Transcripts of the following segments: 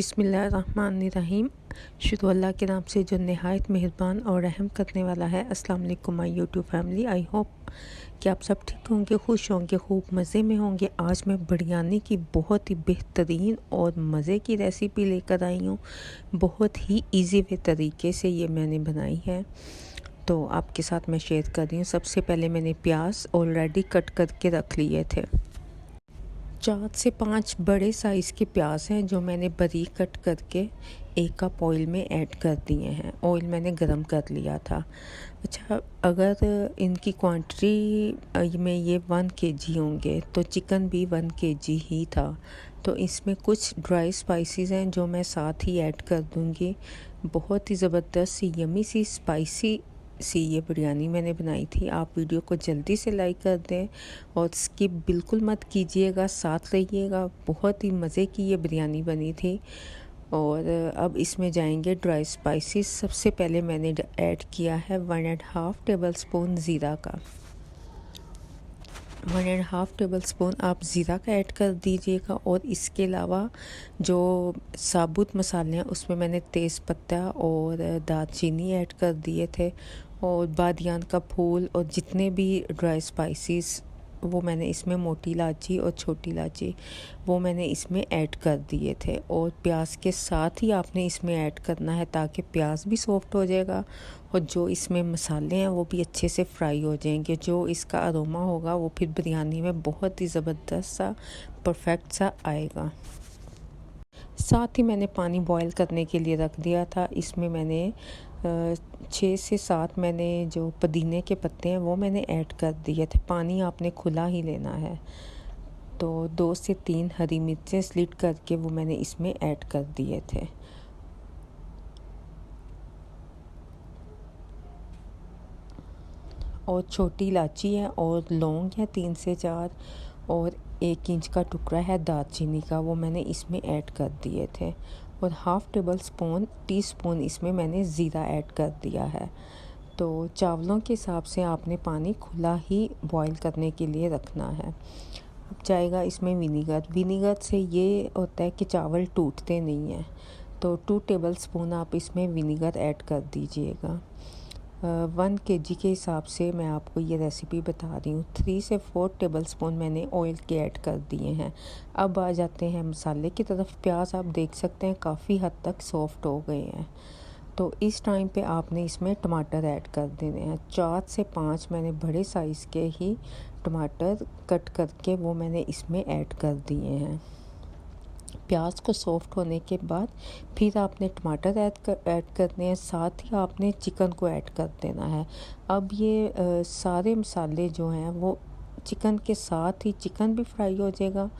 बिस्मिल्लाहिर्रहमानिर्रहीम। शुरू अल्लाह के नाम से जो नहायत मेहरबान और रहम करने वाला है। अस्सलाम वालेकुम my YouTube family. I hope कि आप सब ठीक होंगे, खुश होंगे, खूब मज़े में होंगे। आज मैं बिरयानी की बहुत ही बेहतरीन और मज़े की रेसिपी लेकर आई हूँ। बहुत ही इजी वे तरीके से ये मैंने बनाई है, तो आपके साथ मैं शेयर कर रही हूँ। सबसे पहले मैंने प्याज ऑलरेडी कट करके रख लिए थे। 4 से 5 बड़े साइज़ के प्याज हैं जो मैंने बारीक कट करके 1 कप ऑयल में ऐड कर दिए हैं। ऑयल मैंने गरम कर लिया था। अच्छा, अगर इनकी क्वांटिटी में ये 1 केजी होंगे तो चिकन भी 1 केजी ही था। तो इसमें कुछ ड्राई स्पाइसेस हैं जो मैं साथ ही ऐड कर दूँगी। बहुत ही ज़बरदस्त सी यमी सी स्पाइसी ये बिरयानी मैंने बनाई थी। आप वीडियो को जल्दी से लाइक कर दें और स्किप बिल्कुल मत कीजिएगा, साथ रहिएगा। बहुत ही मज़े की ये बिरयानी बनी थी। और अब इसमें जाएंगे ड्राई स्पाइसेस। सबसे पहले मैंने ऐड किया है 1.5 टेबल स्पून ज़ीरा का। 1.5 टेबल स्पून आप ज़ीरा का ऐड कर दीजिएगा। और इसके अलावा जो साबुत मसाले हैं उसमें मैंने तेज़पत्ता और दालचीनी ऐड कर दिए थे, और बादियान का फूल, और जितने भी ड्राई स्पाइसेस वो मैंने इसमें मोटी इलायची और छोटी इलायची वो मैंने इसमें ऐड कर दिए थे। और प्याज के साथ ही आपने इसमें ऐड करना है ताकि प्याज भी सॉफ्ट हो जाएगा और जो इसमें मसाले हैं वो भी अच्छे से फ्राई हो जाएंगे। जो इसका अरोमा होगा वो फिर बिरयानी में बहुत ही ज़बरदस्त सा परफेक्ट सा आएगा। साथ ही मैंने पानी बॉईल करने के लिए रख दिया था। इसमें मैंने 6 से 7 मैंने जो पुदीने के पत्ते हैं वो मैंने ऐड कर दिए थे। पानी आपने खुला ही लेना है। तो 2 से 3 हरी मिर्चें स्लिट करके वो मैंने इसमें ऐड कर दिए थे। और छोटी इलायची है और लौंग है 3 से 4, और 1 इंच का टुकड़ा है दालचीनी का, वो मैंने इसमें ऐड कर दिए थे। और हाफ़ टीस्पून इसमें मैंने ज़ीरा ऐड कर दिया है। तो चावलों के हिसाब से आपने पानी खुला ही बॉईल करने के लिए रखना है। अब जाएगा इसमें विनीगर से ये होता है कि चावल टूटते नहीं हैं। तो 2 टेबल स्पून आप इसमें विनीगर ऐड कर दीजिएगा। 1 केजी के हिसाब से मैं आपको ये रेसिपी बता रही हूँ। 3 से 4 टेबल स्पून मैंने ऑयल के ऐड कर दिए हैं। अब आ जाते हैं मसाले की तरफ। प्याज आप देख सकते हैं काफ़ी हद तक सॉफ्ट हो गए हैं। तो इस टाइम पे आपने इसमें टमाटर ऐड कर देने हैं। 4 से 5 मैंने बड़े साइज़ के ही टमाटर कट करके वो मैंने इसमें ऐड कर दिए हैं। प्याज को सॉफ्ट होने के बाद फिर आपने टमाटर ऐड करने हैं, साथ ही आपने चिकन को ऐड कर देना है। अब ये सारे मसाले जो हैं वो चिकन के साथ ही चिकन भी फ्राई हो जाएगा,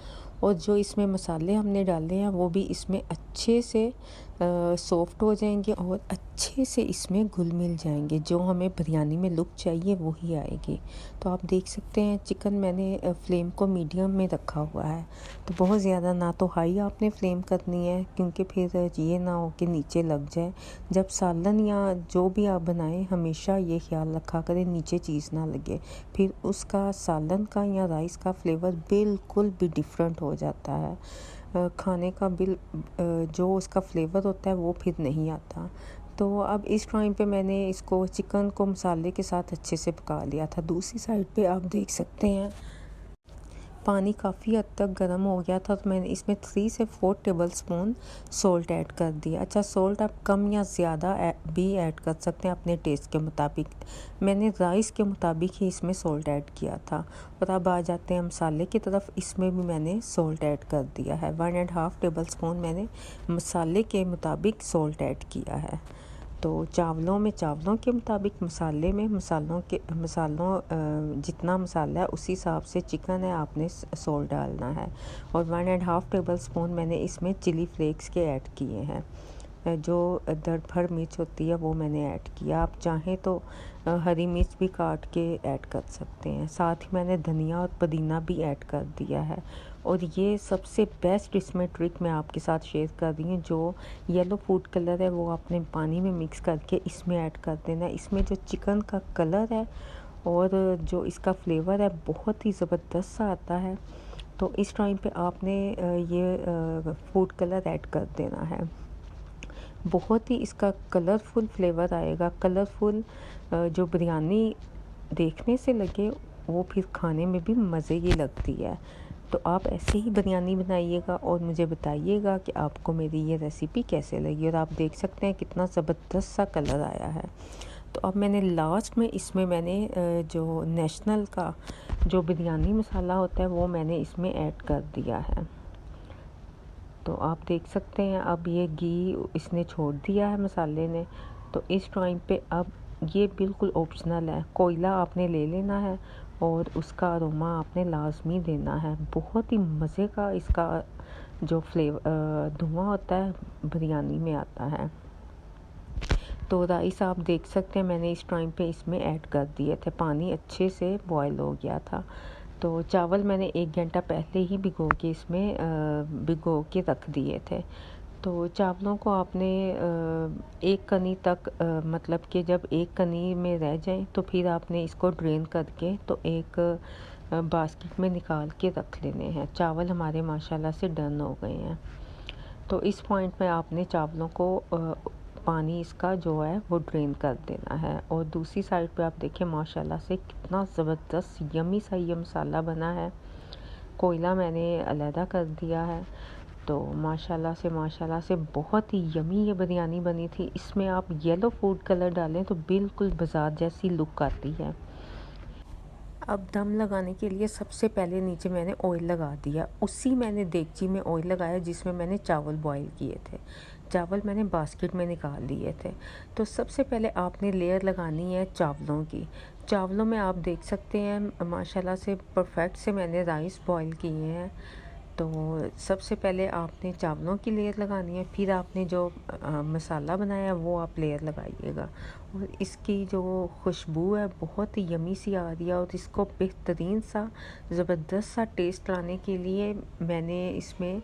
और जो इसमें मसाले हमने डाले हैं वो भी इसमें अच्छे से सॉफ्ट हो जाएंगे और अच्छे से इसमें घुल मिल जाएंगे। जो हमें बिरयानी में लुक चाहिए वही आएगी। तो आप देख सकते हैं चिकन मैंने फ्लेम को मीडियम में रखा हुआ है। तो बहुत ज़्यादा ना तो हाई आपने फ्लेम करनी है, क्योंकि फिर ये ना हो कि नीचे लग जाए। जब सालन या जो भी आप बनाएं हमेशा ये ख्याल रखा करें नीचे चीज़ ना लगे, फिर उसका सालन का या राइस का फ्लेवर बिल्कुल भी डिफरेंट हो जाता है। खाने का जो उसका फ्लेवर होता है वो फिर नहीं आता। तो अब इस टाइम पे मैंने इसको चिकन को मसाले के साथ अच्छे से पका लिया था। दूसरी साइड पे आप देख सकते हैं पानी काफ़ी हद तक गर्म हो गया था, तो मैंने इसमें 3 से 4 टेबल स्पून सॉल्ट ऐड कर दिया। अच्छा, सॉल्ट आप कम या ज़्यादा भी ऐड कर सकते हैं अपने टेस्ट के मुताबिक। मैंने राइस के मुताबिक ही इसमें सॉल्ट ऐड किया था। और अब आ जाते हैं मसाले की तरफ। इसमें भी मैंने सॉल्ट ऐड कर दिया है। 1.5 टेबल स्पून मैंने मसाले के मुताबिक सॉल्ट ऐड किया है। तो चावलों के मुताबिक, मसालों जितना मसाला है उसी हिसाब से चिकन है आपने सॉल्ट डालना है। और 1.5 टेबल स्पून मैंने इसमें चिली फ्लेक्स के ऐड किए हैं। जो दरफड़ मिर्च होती है वो मैंने ऐड किया। आप चाहें तो हरी मिर्च भी काट के ऐड कर सकते हैं। साथ ही मैंने धनिया और पुदीना भी ऐड कर दिया है। और ये सबसे बेस्ट इसमें ट्रिक मैं आपके साथ शेयर कर रही हूँ। जो येलो फूड कलर है वो आपने पानी में मिक्स करके इसमें ऐड कर देना है। इसमें जो चिकन का कलर है और जो इसका फ्लेवर है बहुत ही ज़बरदस्त सा आता है। तो इस टाइम पे आपने ये फूड कलर ऐड कर देना है। बहुत ही इसका कलरफुल फ्लेवर आएगा। कलरफुल जो बिरयानी देखने से लगे वो फिर खाने में भी मज़े की लगती है। तो आप ऐसे ही बिरयानी बनाइएगा और मुझे बताइएगा कि आपको मेरी ये रेसिपी कैसे लगी। और आप देख सकते हैं कितना ज़बरदस्त सा कलर आया है। तो अब मैंने लास्ट में इसमें जो नेशनल का जो बिरयानी मसाला होता है वो मैंने इसमें ऐड कर दिया है। तो आप देख सकते हैं अब ये घी इसने छोड़ दिया है मसाले ने। तो इस टाइम पे अब ये बिल्कुल ऑप्शनल है, कोयला आपने ले लेना है और उसका अरोमा आपने लाजमी देना है। बहुत ही मज़े का इसका जो धुआं होता है बिरयानी में आता है। तो राइस आप देख सकते हैं मैंने इस टाइम पे इसमें ऐड कर दिए थे, पानी अच्छे से बॉयल हो गया था। तो चावल मैंने 1 घंटा पहले ही भिगो के रख दिए थे। तो चावलों को आपने एक कनी तक मतलब कि जब एक कनी में रह जाए तो फिर आपने इसको ड्रेन करके तो एक बास्केट में निकाल के रख लेने हैं। चावल हमारे माशाल्लाह से डन हो गए हैं। तो इस पॉइंट में आपने चावलों को पानी इसका जो है वो ड्रेन कर देना है। और दूसरी साइड पे आप देखें माशाल्लाह से कितना ज़बरदस्त यमी सा ये मसाला बना है। कोयला मैंने अलहदा कर दिया है। तो माशाल्लाह से बहुत ही यमी ये बिरयानी बनी थी। इसमें आप येलो फूड कलर डालें तो बिल्कुल बाज़ार जैसी लुक आती है। अब दम लगाने के लिए सबसे पहले नीचे मैंने ऑयल लगा दिया। उसी मैंने देगची में ऑयल लगाया जिसमें मैंने चावल बॉईल किए थे। चावल मैंने बास्केट में निकाल लिए थे। तो सबसे पहले आपने लेयर लगानी है चावलों की। चावलों में आप देख सकते हैं माशाल्लाह से परफेक्ट से मैंने राइस बॉईल किए हैं। तो सबसे पहले आपने चावलों की लेयर लगानी है, फिर आपने जो मसाला बनाया है वो आप लेयर लगाइएगा। और इसकी जो खुशबू है बहुत ही यमी सी आ रही है। और इसको बेहतरीन सा ज़बरदस्त सा टेस्ट लाने के लिए मैंने इसमें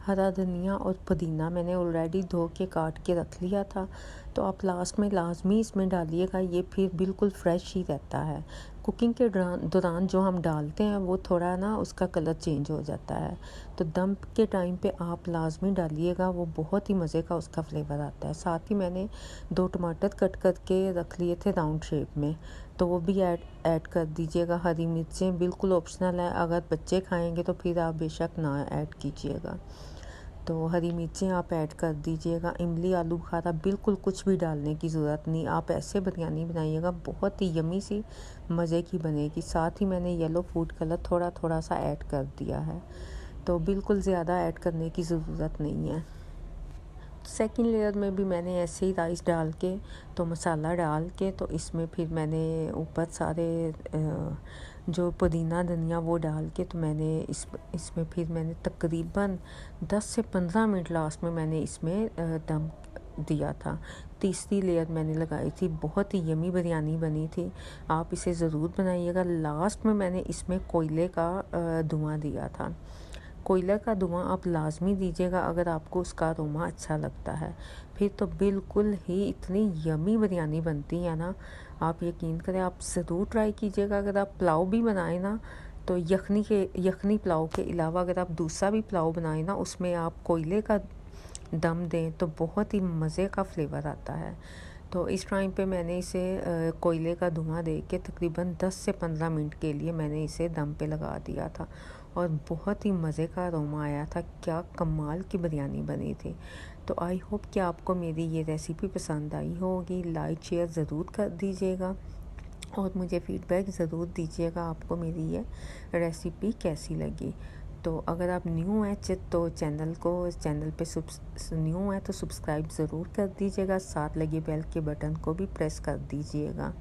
हरा धनिया और पुदीना मैंने ऑलरेडी धो के काट के रख लिया था। तो आप लास्ट में लाजमी इसमें डालिएगा, ये फिर बिल्कुल फ्रेश ही रहता है। कुकिंग के दौरान जो हम डालते हैं वो थोड़ा ना उसका कलर चेंज हो जाता है। तो दम के टाइम पे आप लाजमी डालिएगा, वो बहुत ही मज़े का उसका फ्लेवर आता है। साथ ही मैंने 2 टमाटर कट करके रख लिए थे राउंड शेप में, तो वो भी ऐड कर दीजिएगा। हरी मिर्चें बिल्कुल ऑप्शनल है, अगर बच्चे खाएंगे तो फिर आप बेशक ना ऐड कीजिएगा। तो हरी मिर्चें आप ऐड कर दीजिएगा। इमली आलू बुखारा बिल्कुल कुछ भी डालने की ज़रूरत नहीं, आप ऐसे बिरयानी बनाइएगा, बहुत ही यमी सी मज़े की बनेगी। साथ ही मैंने येलो फूड कलर थोड़ा थोड़ा सा ऐड कर दिया है, तो बिल्कुल ज़्यादा ऐड करने की ज़रूरत नहीं है। सेकंड लेयर में भी मैंने ऐसे ही राइस डाल के तो मसाला डाल के तो इसमें फिर मैंने ऊपर सारे जो पुदीना धनिया वो डाल के तो मैंने इसमें फिर मैंने तकरीबन 10 से 15 मिनट लास्ट में मैंने इसमें दम दिया था। तीसरी लेयर मैंने लगाई थी। बहुत ही यमी बिरयानी बनी थी, आप इसे ज़रूर बनाइएगा। लास्ट में मैंने इसमें कोयले का धुआं दिया था। कोयला का धुआं आप लाजमी दीजिएगा अगर आपको उसका अरोमा अच्छा लगता है, फिर तो बिल्कुल ही इतनी यमी बिरयानी बनती है ना, आप यकीन करें, आप ज़रूर ट्राई कीजिएगा। अगर आप पुलाव भी बनाएं ना तो यखनी पुलाव के अलावा अगर आप दूसरा भी पुलाव बनाएं ना उसमें आप कोयले का दम दें तो बहुत ही मज़े का फ्लेवर आता है। तो इस टाइम पे मैंने इसे कोयले का धुआं दे के तकरीबन 10 से 15 मिनट के लिए मैंने इसे दम पे लगा दिया था और बहुत ही मज़े का अरोमा आया था। क्या कमाल की बिरयानी बनी थी। तो आई होप कि आपको मेरी ये रेसिपी पसंद आई होगी। लाइक शेयर ज़रूर कर दीजिएगा और मुझे फ़ीडबैक ज़रूर दीजिएगा आपको मेरी ये रेसिपी कैसी लगी। तो अगर आप न्यू हैं तो चैनल पे न्यू है तो सब्सक्राइब ज़रूर कर दीजिएगा, साथ लगे बेल के बटन को भी प्रेस कर दीजिएगा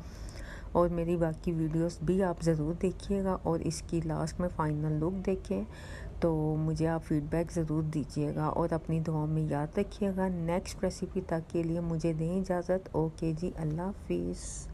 और मेरी बाकी वीडियोस भी आप ज़रूर देखिएगा और इसकी लास्ट में फ़ाइनल लुक देखें। तो मुझे आप फ़ीडबैक ज़रूर दीजिएगा और अपनी दुआओं में याद रखिएगा। नेक्स्ट रेसिपी तक के लिए मुझे दें इजाज़त। ओके जी, अल्लाह हाफिज़।